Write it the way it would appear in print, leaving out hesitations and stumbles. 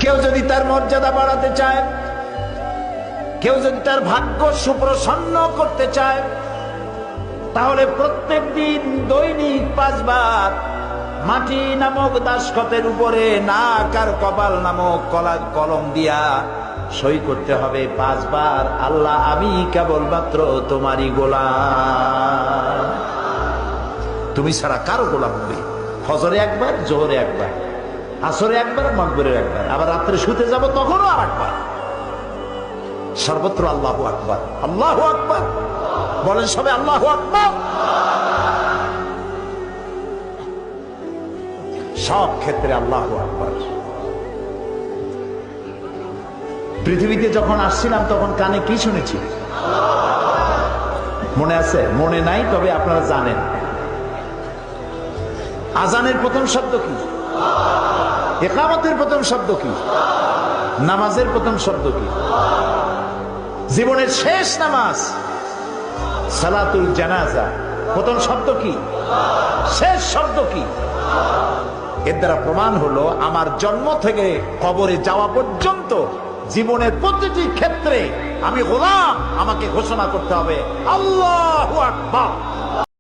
কেউ যদি তার মর্যাদা বাড়াতে চায়, কেউ যদি তার ভাগ্য সুপ্রসন্ন করতে চায়, তাহলে প্রত্যেক দিন দৈনিক 5 বার মাটি নামক দাসখতের উপরে নাক আর কপাল নামক কলম দিয়া সই করতে হবে 5 বার, আল্লাহ আমি কেবলমাত্র তোমারই গোলাম, তুমি ছাড়া কারো গোলাম নই। ফজরে একবার, জোহরে একবার, আসরে একবার, মাগরিবে একবার, আবার রাত্রে শুতে যাব তখনও আরেকবার। সর্বত্র আল্লাহু আকবার, আল্লাহু আকবার বলেন সবে, আল্লাহু আকবার। সব ক্ষেত্রে আল্লাহু আকবার। পৃথিবীতে যখন আসছিলাম তখন কানে কি শুনেছি মনে আছে? মনে নাই, তবে আপনারা জানেন। আজানের প্রথম শব্দ কি? ইকামতের প্রথম শব্দ কি? নামাজের প্রথম শব্দ কি? জীবনের শেষ নামাজ সালাতুল জানাজা, প্রথম শব্দ কি? শেষ শব্দ কি? এর দ্বারা প্রমাণ হলো আমার জন্ম থেকে কবরে যাওয়া পর্যন্ত জীবনের প্রতিটি ক্ষেত্রে আমি গোলাম, আমাকে ঘোষণা করতে হবে আল্লাহু আকবার।